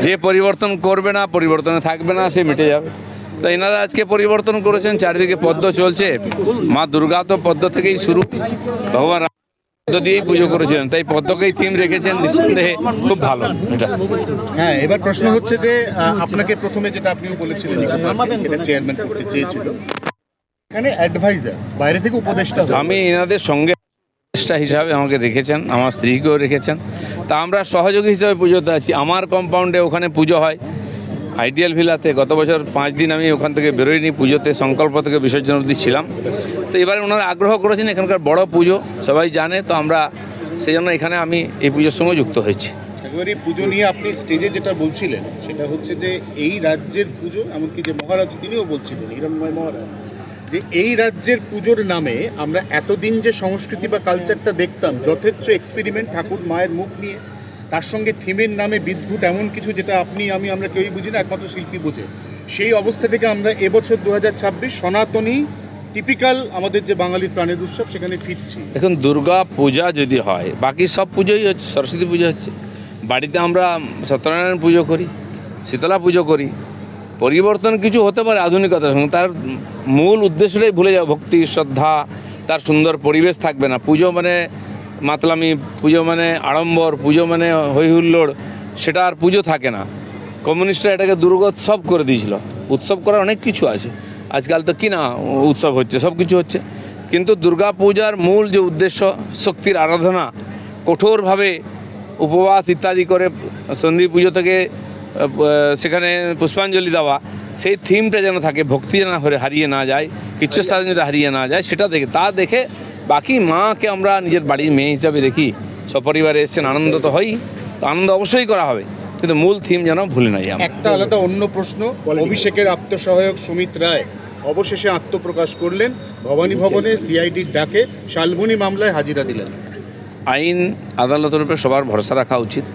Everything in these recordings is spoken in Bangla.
যে পরিবর্তন করবে না, পরিবর্তনে থাকবে না, সে মিটে যাবে। তো এনারা আজকে পরিবর্তন করেছেন, চারিদিকে পদ্ম চলছে। মা দুর্গা তো পদ্ম থেকেই শুরু, ভগবান পদ্ম দিয়েই পুজো করেছিলেন, তাই পদ্মকেই থিম রেখেছেন, নিঃসন্দেহে খুব ভালো এটা। হ্যাঁ, এবার প্রশ্ন হচ্ছে যে আপনাকে প্রথমে যেটা আপনিও বলেছিলেন এটা চেয়ারম্যান করতে চেয়েছিল, এখানে অ্যাডভাইজার বাইরে থেকে উপদেষ্টা আমি এনাদের সঙ্গে উপদেষ্টা হিসাবে আমাকে রেখেছেন, আমার স্ত্রীকেও রেখেছেন, তা আমরা সহযোগী হিসাবে পুজোতে আছি। আমার কম্পাউন্ডে ওখানে পুজো হয় আইডিয়াল ভিলাতে, গত বছর 5 দিন আমি ওখান থেকে বেরোইনি পুজোতে, সংকল্প থেকে বিসর্জন অবধি ছিলাম। তো এবারে ওনারা আগ্রহ করেছেন, এখানকার বড় পুজো সবাই জানে, তো আমরা সেই জন্য এখানে আমি এই পুজোর সঙ্গে যুক্ত হয়েছি। একেবারে পুজো নিয়ে আপনি স্টেজে যেটা বলছিলেন সেটা হচ্ছে যে এই রাজ্যের পুজো, এমনকি যে মহারাজ তিনিও বলছিলেন, হিরণময় মহারাজ, যে এই রাজ্যের পুজোর নামে আমরা এতদিন যে সংস্কৃতি বা কালচারটা দেখতাম, যথেচ্ছ এক্সপেরিমেন্ট ঠাকুর মায়ের মুখ নিয়ে, তার সঙ্গে থিমের নামে বিদ্ভুট এমন কিছু যেটা আমরা কেউই বুঝি না, একমাত্র শিল্পী বোঝে, সেই অবস্থা থেকে আমরা এবছর 2026 সনাতনী টিপিক্যাল আমাদের যে বাঙালির প্রাণের উৎসব সেখানে ফিরছি। এখন দুর্গা পূজা যদি হয়, বাকি সব পুজোই হচ্ছে, সরস্বতী পুজো হচ্ছে, বাড়িতে আমরা সত্যনারায়ণ পুজো করি, শীতলা পুজো করি। পরিবর্তন কিছু হতে পারে আধুনিকতার সঙ্গে, তার মূল উদ্দেশ্যটাই ভুলে যাও, ভক্তি শ্রদ্ধা, তার সুন্দর পরিবেশ থাকবে না। পুজো মানে মাতলামি, পুজো মানে আড়ম্বর, পুজো মানে হৈ হুল্লোড়, সেটা আর পুজো থাকে না। কমিউনিস্টরা এটাকে দুর্গোৎসব করে দিয়েছিল। উৎসব করার অনেক কিছু আছে, আজকাল তো কি না উৎসব হচ্ছে, সব কিছু হচ্ছে, কিন্তু দুর্গা পূজার মূল যে উদ্দেশ্য শক্তির আরাধনা, কঠোরভাবে উপবাস ইত্যাদি করে সন্ধি পুজো থেকে সেখানে পুষ্পাঞ্জলি দেওয়া, সেই থিমটা যেন থাকে, ভক্তি যেন হারিয়ে না যায়, কৃচ্ছস্থান যেন হারিয়ে না যায়, সেটা দেখে বাকি মাকে আমরা নিজের বাড়ির মেয়ে হিসাবে দেখি। সপরিবারে এসছেন, আনন্দ তো হয়ই, তো আনন্দ অবশ্যই করা হবে, কিন্তু মূল থিম যেন ভুলে না যাই। একটা আলাদা অন্য প্রশ্ন, অভিষেকের আত্মসহায়ক সুমিত রায় অবশেষে আত্মপ্রকাশ করলেন, ভবানী ভবনে সিআইডির ডাকে শালবনী মামলায় হাজিরা দিলেন। আইন আদালতের উপরে সবার ভরসা রাখা উচিত,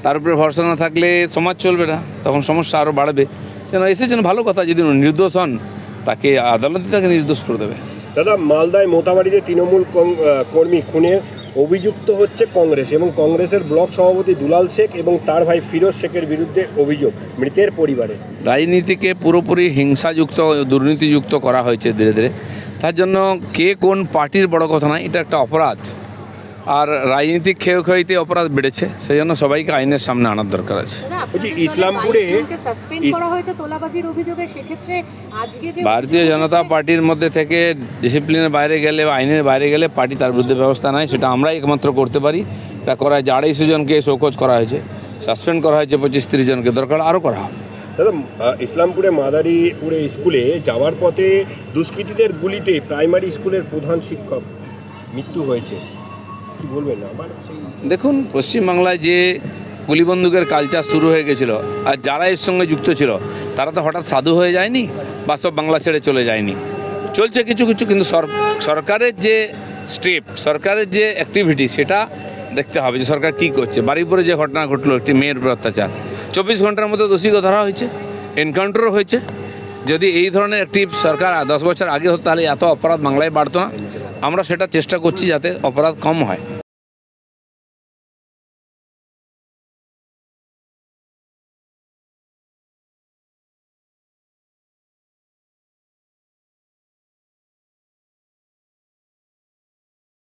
তার উপরে ভরসা না থাকলে সমাজ চলবে না, তখন সমস্যা আরও বাড়বে। যেন এসেছেন ভালো কথা, যদি নির্দোষ হন তাকে আদালতে তাকে নির্দোষ করে দেবে। দাদা, মালদায় মোতাবাড়িতে তৃণমূল কর্মী খুনের অভিযুক্ত হচ্ছে কংগ্রেস, এবং কংগ্রেসের ব্লক সভাপতি দুলাল শেখ এবং তার ভাই ফিরোজ শেখের বিরুদ্ধে অভিযোগ মৃতের পরিবারে। রাজনীতিকে পুরোপুরি হিংসাযুক্ত, দুর্নীতিযুক্ত করা হয়েছে ধীরে ধীরে। তার জন্য কে কোন পার্টির বড় কথা নয়, এটা একটা অপরাধ, আর রাজনীতিক ক্ষয়ক্ষয়তে অপরাধ বেড়েছে, সেই জন্য সবাইকে আইনের সামনে আনার দরকার আছে। ভারতীয় জনতা পার্টির মধ্যে থেকে ডিসিপ্লিনের বাইরে গেলে বা আইনের বাইরে গেলে পার্টি তার বিরুদ্ধে ব্যবস্থা নেয়, সেটা আমরাই একমাত্র করতে পারি। এটা করা হয়েছে, 250 জনকে শোকজ করা হয়েছে, সাসপেন্ড করা হয়েছে 25-30 জনকে, দরকার আরও করা হবে। দাদা, ইসলামপুরে মাদারীপুরে স্কুলে যাওয়ার পথে দুষ্কৃতীদের গুলিতে প্রাইমারি স্কুলের প্রধান শিক্ষক মৃত্যু হয়েছে, কি বলবেন? দেখুন, পশ্চিমবাংলায় যে গুলিবন্দুকের কালচার শুরু হয়ে গেছিলো, আর যারা এর সঙ্গে যুক্ত ছিল তারা তো হঠাৎ সাধু হয়ে যায়নি, বা সব বাংলা ছেড়ে চলে যায়নি, চলছে কিছু কিছু। কিন্তু সরকারের যে স্টেপ, সরকারের যে অ্যাক্টিভিটি, সেটা দেখতে হবে যে সরকার কী করছে। বারুইপুরে যে ঘটনা ঘটলো, একটি মেয়ের উপর অত্যাচার, 24 ঘন্টার মধ্যে দোষীকে ধরা হয়েছে, এনকাউন্টারও হয়েছে। যদি এই ধরনের অ্যাক্টিভ সরকার 10 বছর আগে হতো, তাহলে এত অপরাধ বাংলায় বাড়তো না। আমরা সেটা চেষ্টা করছি যাতে অপরাধ কম হয়।